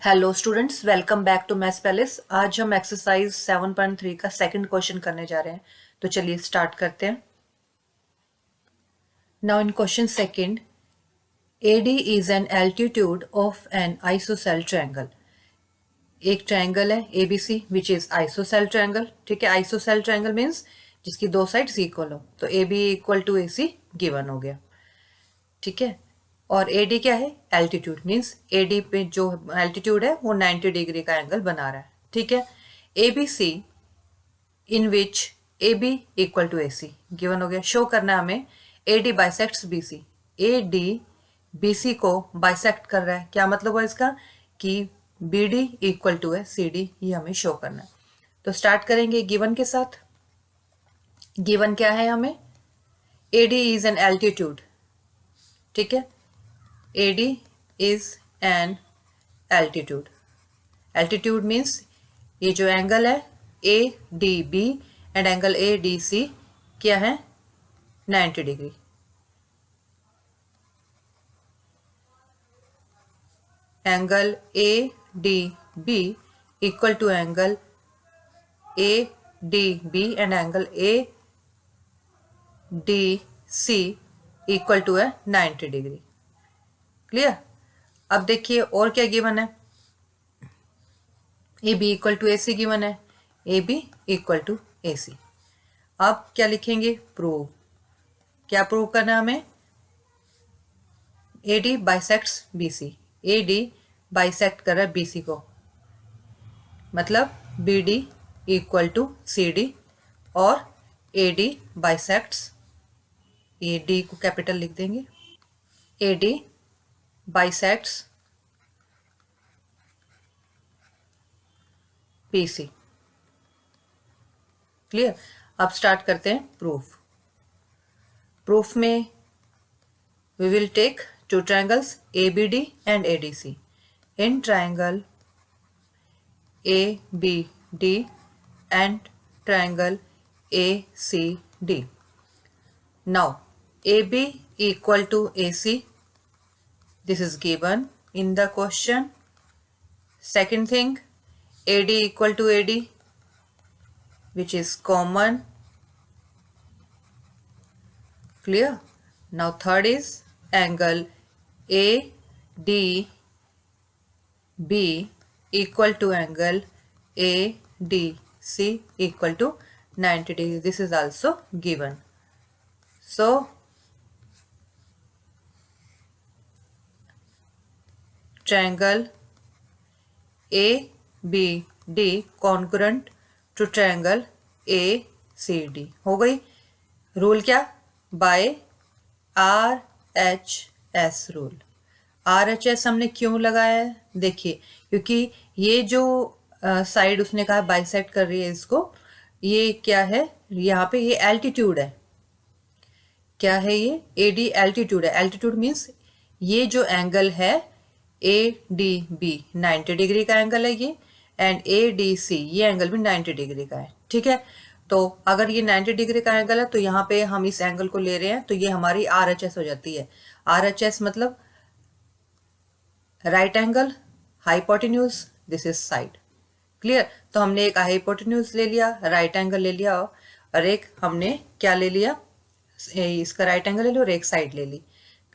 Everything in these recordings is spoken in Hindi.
Hello students, welcome back to maths palace. आज हम एक्सरसाइज 7.3 का सेकंड क्वेश्चन करने जा रहे हैं, तो चलिए स्टार्ट करते हैं। Now in question second, AD is an altitude of an isosceles triangle. एक ट्रायंगल है ABC which is isosceles triangle. ठीक है, आइसोसेल ट्रायंगल मीन्स जिसकी दो साइड्स इक्वल हो, तो AB equal to AC given हो गया। ठीक है, और AD क्या है? एल्टीट्यूड मीन्स AD पे जो एल्टीट्यूड है वो 90 डिग्री का एंगल बना रहा है। ठीक है, ABC in which AB equal to AC given हो गया। शो करना है हमें AD bisects BC। AD BC को बाइसेक्ट कर रहा है, क्या मतलब है इसका कि BD इक्वल टू है CD, ये हमें शो करना है। तो स्टार्ट करेंगे गिवन के साथ। गिवन क्या है हमें? AD is an altitude. ठीक है, AD is an altitude. Altitude means ये जो एंगल है ADB एंड एंगल ADC क्या है? 90 degree. Angle ADB equal to angle ADB and angle ADC equal to है 90 डिग्री। क्लियर? अब देखिए और क्या गिवन है। AB equal to AC given है, AB इक्वल टू AC। अब क्या लिखेंगे? प्रूव। क्या प्रूव करना है हमें? AD bisects BC। AD bisect कर रहा है BC को, मतलब BD इक्वल टू CD, और AD बाइसेक्ट्स, ये D को कैपिटल लिख देंगे, AD बाइसेक्ट्स BC। क्लियर? अब स्टार्ट करते हैं प्रूफ। प्रूफ में we will take two triangles ABD and ADC. In triangle ABD and triangle ACD. Now AB equal to AC. This is given in the question. Second thing, AD equal to AD, which is common. Clear? Now third is angle ADB equal to angle ADC equal to 90 degree. This is also given. So triangle ABD congruent to triangle ACD हो गई। रूल क्या? Bye RHS rule. RHS हमने क्यों लगाया है? देखिए, क्योंकि ये जो साइड उसने कहा बाइसेक्ट कर रही है इसको, ये क्या है? यहाँ पे ये एल्टीट्यूड है। क्या है ये? AD एल्टीट्यूड है। एल्टीट्यूड मीन्स ये जो एंगल है ADB 90 डिग्री का एंगल है ये, एंड ADC ये एंगल भी 90 डिग्री का है। ठीक है, तो अगर ये 90 डिग्री का एंगल है तो यहाँ पे हम इस एंगल को ले रहे हैं, तो ये हमारी RHS हो जाती है। RHS मतलब right angle hypotenuse, this is side. Clear? तो हमने एक हाइपोटेन्यूज ले लिया, राइट एंगल ले लिया, और एक हमने क्या ले लिया? इसका राइट एंगल ले लिया और एक साइड ले ली।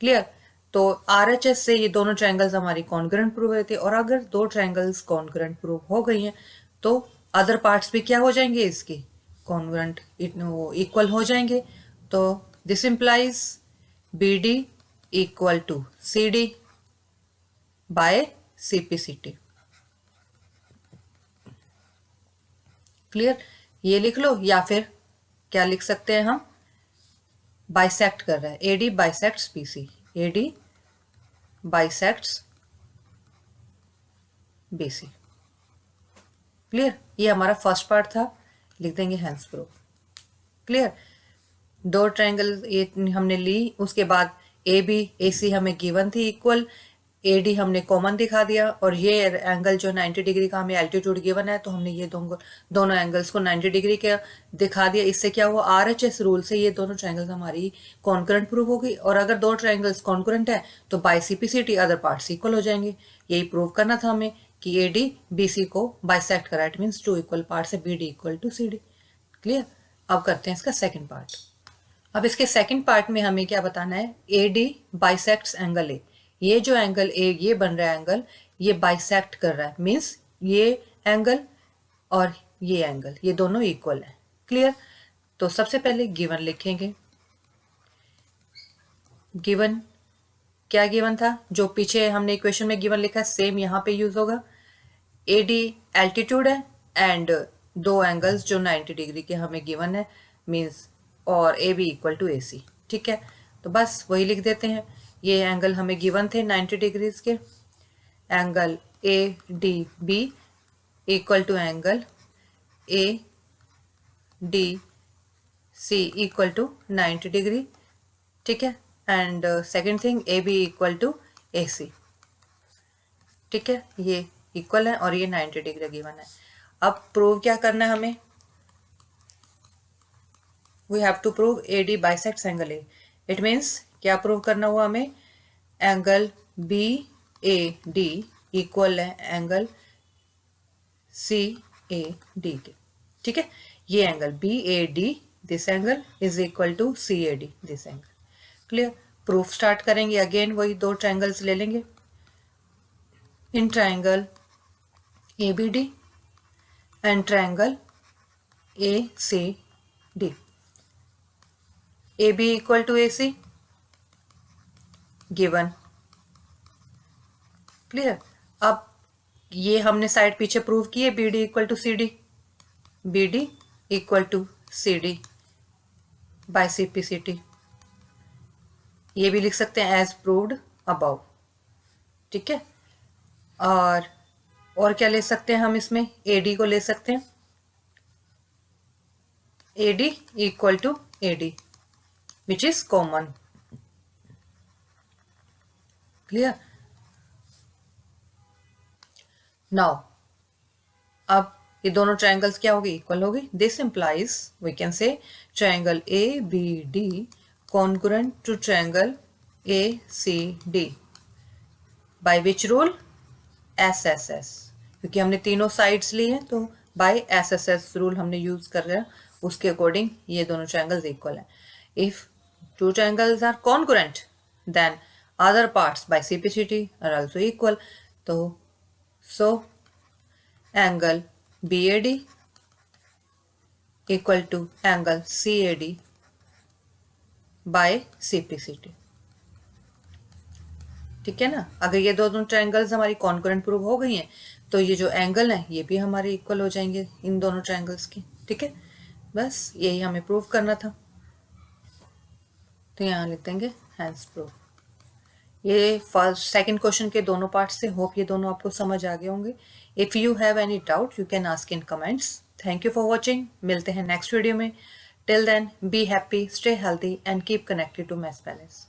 क्लियर? तो RHS से ये दोनों ट्रायंगल्स हमारी कॉन्ग्रुएंट प्रूव हुए थे, और अगर दो ट्रायंगल्स कॉन्ग्रुएंट प्रूव हो गई हैं तो अदर पार्ट्स भी क्या हो जाएंगे? इसके कॉन्ग्रुएंट इक्वल हो जाएंगे। तो this implies BD equal to CD by CPCT। Clear? ये लिख लो, या फिर क्या लिख सकते हैं हम? बाइसेक्ट कर रहा है, AD bisects BC। AD bisects BC। Clear? ये हमारा फर्स्ट पार्ट था, लिख देंगे हैंस प्रूफ। क्लियर? दो ट्रायंगल ये हमने ली, उसके बाद AB AC हमें गिवन थी इक्वल, AD हमने कॉमन दिखा दिया, और ये एंगल जो 90 डिग्री का हमें एल्टीट्यूड गिवन है, तो हमने ये दोनों एंगल्स को 90 डिग्री का दिखा दिया। इससे क्या हुआ? RHS रूल से ये दोनों ट्रायंगल्स हमारी कॉन्करेंट प्रूव हो गई, और अगर दो ट्रायंगल्स कॉन्करेंट है तो by CPCT other parts equal हो जाएंगे। यही प्रूव करना था हमें कि ए डी बी सी को बाइसेक्ट करा, इट मीन्स 2 इक्वल पार्ट है, B D equal to C D. Clear. अब करते हैं इसका सेकंड पार्ट। अब इसके सेकंड पार्ट में हमें क्या बताना है, ए डी बाइसेक्ट्स एंगल ए। ये जो एंगल ए ये बन रहा है एंगल, ये बाइसेक्ट कर रहा है, मीन्स ये एंगल और ये एंगल ये दोनों इक्वल है। क्लियर। तो सबसे पहले गिवन लिखेंगे। गिवन क्या गिवन था, जो पीछे हमने इक्वेशन में गिवन लिखा है सेम यहाँ पे यूज होगा। ए डी एल्टीट्यूड है एंड दो एंगल्स जो 90 डिग्री के हमें गिवन है, मीन्स और ए B equal to A C. ठीक है, तो बस वही लिख देते हैं। ये एंगल हमें गिवन थे 90 डिग्रीज के, angle A D B equal to angle A D C equal to 90 degree. ठीक है, and second thing A B equal to A C. ठीक है, ये इक्वल है और ये 90 डिग्री गिवन है। अब प्रूव क्या करना है हमें, we have to prove A D bisects angle A. It means क्या प्रूव करना हुआ हमें, angle B A D equal है एंगल सी ए डी के। ठीक है, ये angle B A D this angle is equal to C A D this angle. Clear. Proof start करेंगे। अगेन वही दो ट्रायंगल्स ले लेंगे। In triangle A B D and triangle A C D, A B equal to A C given. Clear. अब ये हमने साइड पीछे प्रूव किए, B D equal to C D, B D equal to C D by C P C T. ये भी लिख सकते हैं एज प्रूव्ड अबव। ठीक है, और क्या ले सकते हैं हम इसमें, ए डी को ले सकते हैं, A D equal to A D which is common. Clear. Now अब ये दोनों ट्रायंगल्स क्या होगी, इक्वल होगी। This implies we can say triangle A B D congruent to triangle A C D by which rule, S S S, क्योंकि हमने तीनों साइड्स ली हैं तो by S S S rule हमने यूज कर रहे हैं, उसके अकॉर्डिंग ये दोनों ट्रायंगल्स इक्वल हैं। If two triangles are congruent then other parts by CPCT are also equal. तो so angle BAD equal to angle CAD by CPCT। ठीक है ना। अगर ये दोनों ट्रायंगल्स हमारी कॉन्ग्रुएंट प्रूव हो गई हैं तो ये जो एंगल है ये भी हमारे इक्वल हो जाएंगे इन दोनों ट्रायंगल्स के। ठीक है, बस यही हमें प्रूव करना था। तो यहाँ लिख देंगे हैंस प्रूव। ये फर्स्ट सेकंड क्वेश्चन के दोनों पार्ट से होप ये दोनों आपको समझ आ गए होंगे। If you have any doubt you can ask in comments. Thank you for watching. मिलते हैं नेक्स्ट वीडियो में। Till then be happy, stay healthy and keep connected to maths palace.